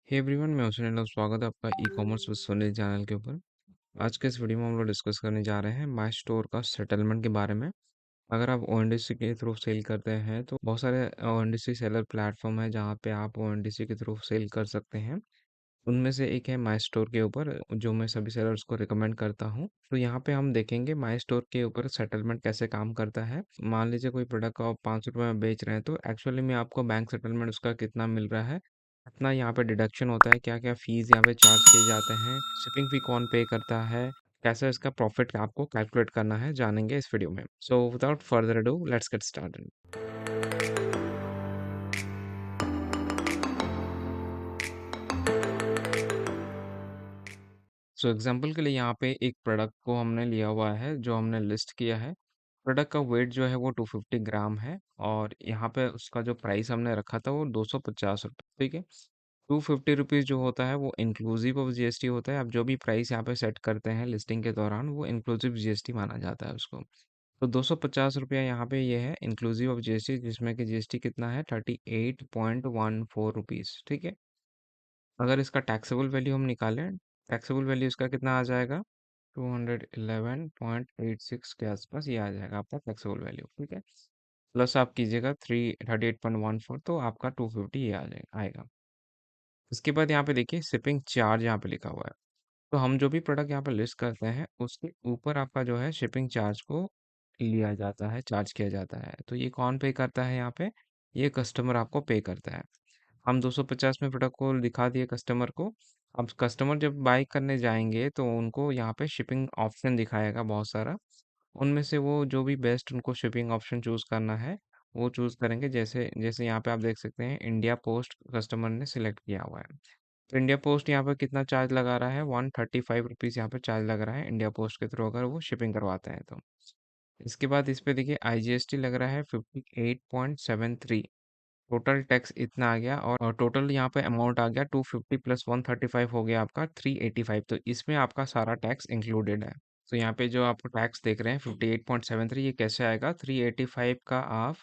Hey everyone, मैं हूं सुनील और स्वागत है आपका e commerce with Sunil channel के ऊपर। आज के इस वीडियो में हम लोग डिस्कस करने जा रहे हैं माई स्टोर का सेटलमेंट के बारे में। अगर आप ओएनडीसी के थ्रू सेल करते हैं तो बहुत सारे ओएनडीसी सेलर प्लेटफॉर्म है जहां पे आप ओएनडीसी के थ्रू सेल कर सकते हैं। उनमें से एक है माई स्टोर के ऊपर, जो मैं सभी सेलर्स को रिकमेंड करता हूँ। तो यहाँ पे हम देखेंगे माई स्टोर के ऊपर सेटलमेंट कैसे काम करता है। मान लीजिए कोई प्रोडक्ट को आप 5 रुपये में बेच रहे हैं तो एक्चुअली में आपको बैंक सेटलमेंट उसका कितना मिल रहा है, कितना यहाँ पे डिडक्शन होता है, क्या क्या फीस यहाँ पे चार्ज किए जाते हैं, शिपिंग फी कौन पे करता है, कैसे इसका प्रॉफिट आपको कैलकुलेट करना है, जानेंगे इस वीडियो में। So without further ado let's get started. So example के लिए यहाँ पे एक प्रोडक्ट को हमने लिया हुआ है, जो हमने लिस्ट किया है। प्रोडक्ट का वेट जो है वो 250 ग्राम है और यहाँ पे उसका जो प्राइस हमने रखा था वो 250 रुपये। ठीक है, 250 रुपीज़ जो होता है वो इंक्लूसिव ऑफ जीएसटी होता है। आप जो भी प्राइस यहाँ पे सेट करते हैं लिस्टिंग के दौरान वो इंक्लूसिव जीएसटी माना जाता है उसको। तो 250 रुपया यहाँ पे ये है इंक्लूसिव ऑफ जीएसटी, जिसमें कि जीएसटी कितना है 38.14 रुपीज़। ठीक है, अगर इसका टैक्सेबल वैल्यू हम निकालें, टैक्सेबल वैल्यू इसका कितना आ जाएगा, 211.86 के आसपास ये आ जाएगा आपका टैक्सेबल वैल्यू। ठीक है, प्लस आप कीजिएगा 38.14 तो आपका 250 ये आ जाएगा आएगा। इसके बाद यहाँ पे देखिए शिपिंग चार्ज यहाँ पे लिखा हुआ है। तो हम जो भी प्रोडक्ट यहाँ पे लिस्ट करते हैं उसके ऊपर आपका जो है शिपिंग चार्ज को लिया जाता है, चार्ज किया जाता है। तो ये कौन पे करता है यहाँ पे, ये कस्टमर आपको पे करता है। हम 250 में प्रोडक्ट को दिखा दिए कस्टमर को। अब कस्टमर जब बाई करने जाएंगे तो उनको यहाँ पे शिपिंग ऑप्शन दिखाएगा बहुत सारा। उनमें से वो जो भी बेस्ट उनको शिपिंग ऑप्शन चूज करना है वो चूज करेंगे। जैसे जैसे यहाँ पे आप देख सकते हैं इंडिया पोस्ट कस्टमर ने सिलेक्ट किया हुआ है। तो इंडिया पोस्ट यहाँ पे कितना चार्ज लगा रहा है, 135 रुपीज़ यहाँ पे चार्ज लग रहा है इंडिया पोस्ट के थ्रू अगर वो शिपिंग करवाते हैं तो। इसके बाद इस पे देखिए आईजीएसटी लग रहा है 58.73। टोटल टैक्स इतना आ गया और टोटल यहाँ पे अमाउंट आ गया 250 प्लस 135 हो गया आपका 385। तो इसमें आपका सारा टैक्स इंक्लूडेड है। तो यहाँ पे जो आप टैक्स देख रहे हैं 58.73, ये कैसे आएगा, 385 का आप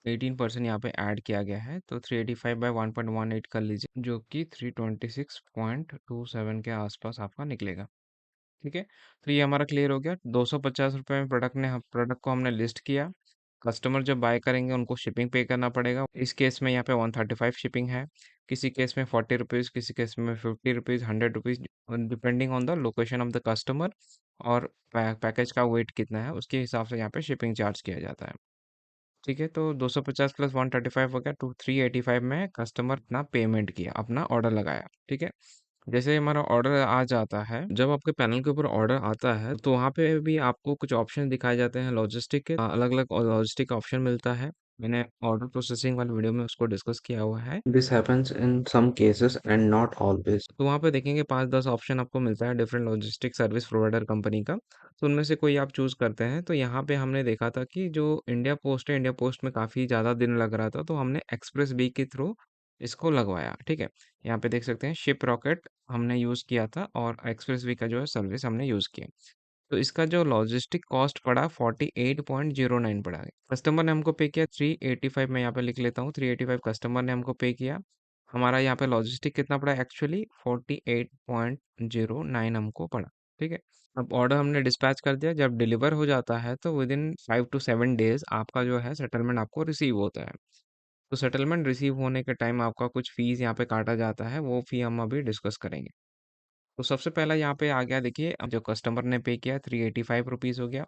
18% यहाँ पे ऐड किया गया है। तो 385/1.18 कर लीजिए, जो कि 326.27 के आसपास आपका निकलेगा। ठीक है, तो ये हमारा क्लियर हो गया। 250 रुपये में प्रोडक्ट को हमने लिस्ट किया। कस्टमर जब बाय करेंगे उनको शिपिंग पे करना पड़ेगा। इस केस में यहाँ पे 135 शिपिंग है, किसी केस में 40 रुपीज़, किसी केस में 50 rupees, 100 rupees, depending on the location of the customer और पैकेज का वेट कितना है उसके हिसाब से यहाँ पे शिपिंग चार्ज किया जाता है। ठीक है, तो 250 प्लस 135 हो गया, 385 में कस्टमर अपना पेमेंट किया, अपना ऑर्डर लगाया। ठीक है, जैसे हमारा ऑर्डर आ जाता है, जब आपके पैनल के ऊपर ऑर्डर आता है तो वहाँ पे भी आपको कुछ ऑप्शन दिखाए जाते हैं लॉजिस्टिक के, अलग अलग लॉजिस्टिक ऑप्शन मिलता है। मैंने ऑर्डर प्रोसेसिंग वाले वीडियो में उसको डिस्कस किया हुआ है। This happens in some cases and not always. तो वहाँ पे देखेंगे 5-10 ऑप्शन आपको मिलता है different logistic service provider company का। तो उनमें से कोई आप चूज़ करते हैं। तो यहाँ पे हमने देखा था कि जो इंडिया पोस्ट है, इंडिया पोस्ट में काफ़ी ज़्यादा दिन लग रहा था, तो हमने एक्सप्रेस बी के थ्रू इसको लगवाया। ठीक है, यहाँ पे देख सकते हैं शिप रॉकेट हमने यूज़ किया था और एक्सप्रेस वे का जो है सर्विस हमने यूज़ किया। तो इसका जो लॉजिस्टिक कॉस्ट पड़ा 48.09 पड़ा है। कस्टमर ने हमको पे किया 385, मैं यहाँ पे लिख लेता हूँ 385 कस्टमर ने हमको पे किया। हमारा यहाँ पे लॉजिस्टिक कितना पड़ा एक्चुअली 48.09 हमको पड़ा। ठीक है, अब ऑर्डर हमने डिस्पैच कर दिया। जब डिलीवर हो जाता है तो विद इन 5 to 7 डेज आपका जो है सेटलमेंट आपको रिसीव होता है। तो सेटलमेंट रिसीव होने के टाइम आपका कुछ फीस यहाँ पे काटा जाता है, वो फी हम अभी डिस्कस करेंगे। तो सबसे पहला यहाँ पे आ गया, देखिए अब जो कस्टमर ने पे किया 385 रुपीज़ हो गया।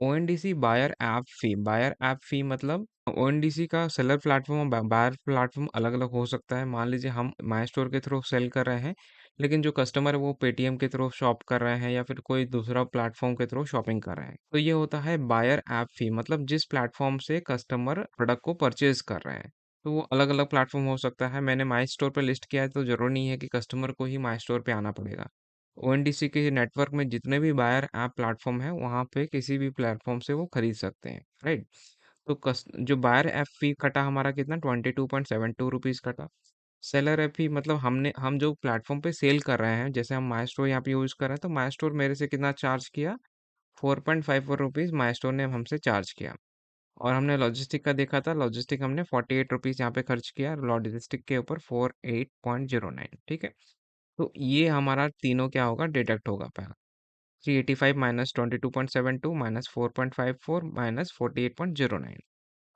ओएनडीसी बायर ऐप फी, बायर ऐप फी मतलब ओएनडीसी का सेलर प्लेटफॉर्म और बायर प्लेटफॉर्म अलग अलग हो सकता है। मान लीजिए हम माई स्टोर के थ्रू सेल कर रहे हैं, लेकिन जो कस्टमर है वो पेटीएम के थ्रू शॉप कर रहे हैं या फिर कोई दूसरा प्लेटफॉर्म के थ्रू शॉपिंग कर रहे हैं, तो ये होता है बायर ऐप फी, मतलब जिस प्लेटफॉर्म से कस्टमर प्रोडक्ट को परचेज कर रहे हैं। तो वो अलग अलग प्लेटफॉर्म हो सकता है। मैंने माई स्टोर पर लिस्ट किया है तो जरूरी नहीं है कि कस्टमर को ही माई स्टोर पे आना पड़ेगा। ओएनडीसी के नेटवर्क में जितने भी बायर ऐप प्लेटफॉर्म है वहाँ पे किसी भी प्लेटफॉर्म से वो खरीद सकते हैं, राइट। तो जो बायर ऐप फी कटा हमारा कितना 22.72 रुपीज़ कटा। सेलर ऐप फी मतलब हम जो प्लेटफॉर्म पे सेल कर रहे हैं, जैसे हम माई स्टोर यहाँ पे यूज़ कर रहे हैं तो माई स्टोर मेरे से कितना चार्ज किया, 4.54 रुपीज़ माई स्टोर ने हमसे चार्ज किया। और हमने लॉजिस्टिक का देखा था, लॉजिस्टिक हमने 48 रुपीज़ यहाँ पे खर्च किया लॉजिस्टिक के ऊपर 48.09, ठीक है। तो ये हमारा तीनों क्या होगा, डिडक्ट होगा पहला। 385 माइनस 22.72 माइनस 4.54 माइनस 48.09।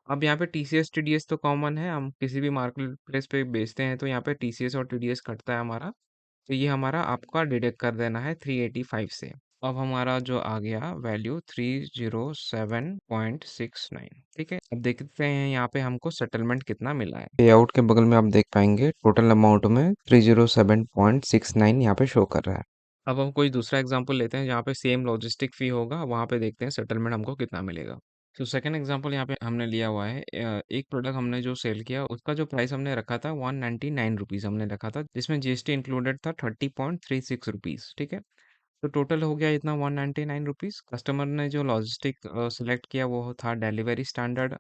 अब यहाँ पे टीसीएस टीडीएस तो कॉमन है, हम किसी भी मार्केट प्लेस पे बेचते हैं तो यहाँ पे टीसीएस और टीडीएस कटता है हमारा। तो ये हमारा आपका डिडक्ट कर देना है 385 से। अब हमारा जो आ गया वैल्यू 307.69, ठीक है। अब देखते हैं यहाँ पे हमको सेटलमेंट कितना मिला है। पे आउट के बगल में आप देख पाएंगे टोटल अमाउंट में 307.69 यहाँ पे शो कर रहा है। अब हम कोई दूसरा एग्जांपल लेते हैं जहाँ पे सेम लॉजिस्टिक फी होगा, वहाँ पे देखते हैं सेटलमेंट हमको कितना मिलेगा। तो सेकंड एग्जांपल यहाँ पे हमने लिया हुआ है, एक प्रोडक्ट हमने जो सेल किया उसका जो प्राइस हमने रखा था 199 रुपीज़ हमने रखा था, जिसमें जीएसटी इंक्लूडेड था 30.36 रुपीज़, ठीक है। तो टोटल हो गया इतना 199 रुपीज़। कस्टमर ने जो लॉजिस्टिक सिलेक्ट किया वो था डिलीवरी स्टैंडर्ड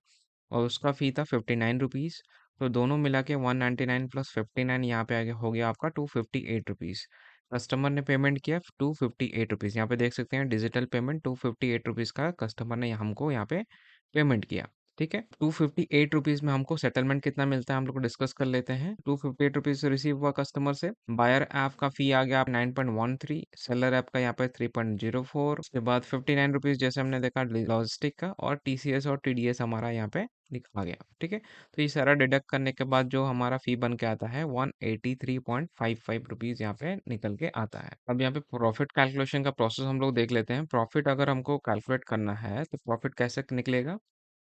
और उसका फ़ी था 59 रुपीज़। तो दोनों मिला के 199 प्लस 59 यहाँ पे आगे हो गया आपका 258 रुपीज़। कस्टमर ने पेमेंट किया 258 रुपीज़, यहाँ पे देख सकते हैं डिजिटल पेमेंट 258 रुपीज़ का कस्टमर ने हमको यहाँ पे पेमेंट किया, ठीक है। 258 रुपीज़ में हमको सेटलमेंट कितना मिलता है हम लोग डिस्कस कर लेते हैं। 258 रुपीज़ रिसीव हुआ कस्टमर से। बायर ऐप का फी आ गया आप 9.13, सेलर ऐप का यहाँ पे 3.04, उसके बाद 59 रुपीज़ जैसे हमने देखा लॉजिस्टिक का, और टीसीएस और टीडीएस हमारा यहाँ पे आ गया, ठीक है। तो ये सारा डिडक्ट करने के बाद जो हमारा फी बन के आता है 183.55 रुपीज़ यहाँ पे निकल के आता है। अब यहाँ पे प्रॉफिट कैलकुलेशन का प्रोसेस हम लोग देख लेते हैं। प्रॉफिट अगर हमको कैलकुलेट करना है तो प्रॉफिट कैसे निकलेगा।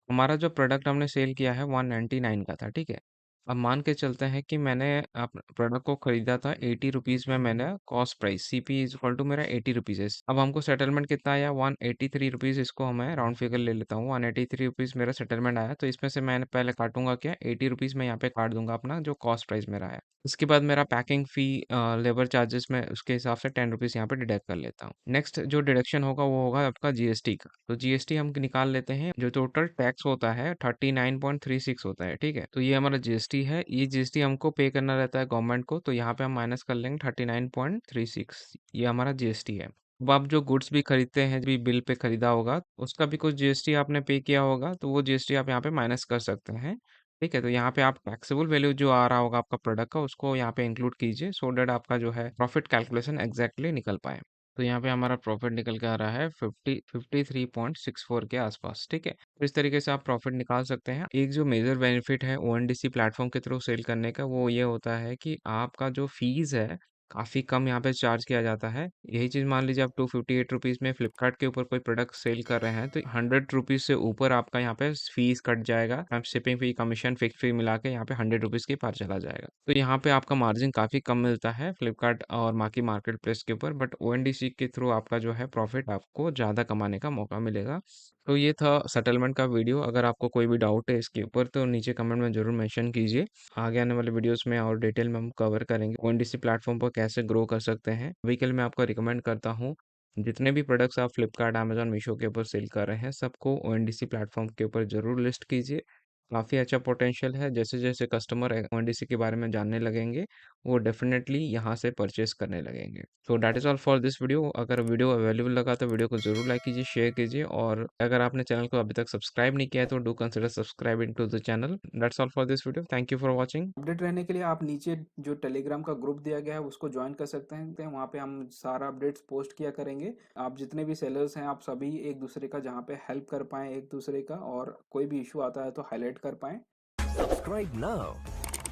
हमारा जो प्रोडक्ट हमने सेल किया है 199 का था, ठीक है। अब मान के चलते हैं कि मैंने प्रोडक्ट को खरीदा था 80 रुपीज़ में, मैंने cost price CP is equal to मेरा 80 रुपीज़ है। अब हमको सेटलमेंट कितना आया 183 रुपीज़, इसको मैं राउंड फिगर ले लेता हूँ। 183 रुपीज़ मेरा सेटलमेंट आया, तो इसमें से मैंने पहले काटूंगा क्या, 80 रुपीज़ में यहाँ पे काट दूंगा अपना जो कॉस्ट प्राइस मेरा है। उसके बाद मेरा पैकिंग फ़ी, लेबर चार्जेस में उसके हिसाब से 10 रुपीज़ यहाँ पे डिडक्ट कर लेता हूँ। नेक्स्ट जो डिडक्शन होगा वो होगा आपका जीएसटी का। तो जीएसटी हम निकाल लेते हैं, जो टोटल टैक्स होता है 39.36 होता है, ठीक है। तो ये हमारा जीएसटी है, ये जीएसटी हमको पे करना रहता है गवर्नमेंट को, तो यहाँ पे हम माइनस कर लेंगे 39.36, ये हमारा जीएसटी है। अब आप जो गुड्स भी खरीदते हैं, भी बिल पे खरीदा होगा, उसका भी कुछ जीएसटी आपने पे किया होगा, तो वो जीएसटी आप यहाँ पे माइनस कर सकते हैं, ठीक है। तो यहाँ पे आप टैक्सेबल वैल्यू जो आ रहा होगा आपका प्रोडक्ट का, उसको यहाँ पे इंक्लूड कीजिए, सो दैट आपका जो है प्रॉफिट कैलकुलेशन एग्जैक्टली निकल पाए। तो यहाँ पे हमारा प्रॉफिट निकल के आ रहा है 53.64 के आसपास, ठीक है। तो इस तरीके से आप प्रॉफिट निकाल सकते हैं। एक जो मेजर बेनिफिट है ओएनडीसी प्लेटफॉर्म के थ्रू सेल करने का, वो ये होता है कि आपका जो फीस है काफ़ी कम यहाँ पे चार्ज किया जाता है। यही चीज़ मान लीजिए आप 258 रुपीज़ में फ्लिपकार्ट के ऊपर कोई प्रोडक्ट सेल कर रहे हैं, तो 100 रुपीज़ से ऊपर आपका यहाँ पे फीस कट जाएगा। आप शिपिंग फी, कमीशन, फिक्स फी मिला के यहाँ पे 100 रुपीज़ के पार चला जाएगा। तो यहाँ पे आपका मार्जिन काफ़ी कम मिलता है फ्लिपकार्ट और बाकी मार्केट प्लेस के ऊपर, बट ओएनडीसी के थ्रू आपका जो है प्रॉफिट आपको ज़्यादा कमाने का मौका मिलेगा। तो ये था सेटलमेंट का वीडियो। अगर आपको कोई भी डाउट है इसके ऊपर तो नीचे कमेंट में ज़रूर मेंशन कीजिए। आगे आने वाले वीडियोस में और डिटेल में हम कवर करेंगे ओएनडीसी प्लेटफॉर्म पर कैसे ग्रो कर सकते हैं। अभी के लिए मैं आपको रिकमेंड करता हूँ, जितने भी प्रोडक्ट्स आप फ्लिपकार्ट, अमेजोन, मीशो के ऊपर सेल कर रहे हैं, सबको ओएनडीसी प्लेटफॉर्म के ऊपर ज़रूर लिस्ट कीजिए। काफ़ी अच्छा पोटेंशियल है। जैसे जैसे कस्टमर ओएनडीसी के बारे में जानने लगेंगे, वो डेफिनेटली यहाँ से परचेस करने लगेंगे। तो that is all for this video. अगर वीडियो अवेलेबल लगा तो वीडियो को ज़रूर लाइक कीजिए, शेयर कीजिए, और अगर आपने चैनल को अभी तक सब्सक्राइब नहीं किया है तो do consider subscribing to the channel. That's all for this video. Thank you for watching. Update रहने के लिए आप नीचे जो टेलीग्राम का ग्रुप दिया गया है उसको ज्वाइन कर सकते हैं। वहाँ पे हम सारा अपडेट्स पोस्ट किया करेंगे। आप जितने भी सेलर्स हैं आप सभी एक दूसरे का जहाँ पे हेल्प कर पाएँ एक दूसरे का, और कोई भी इशू आता है तो हाईलाइट कर पाएँ। Subscribe now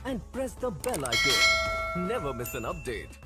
and press the bell icon. Never miss an update.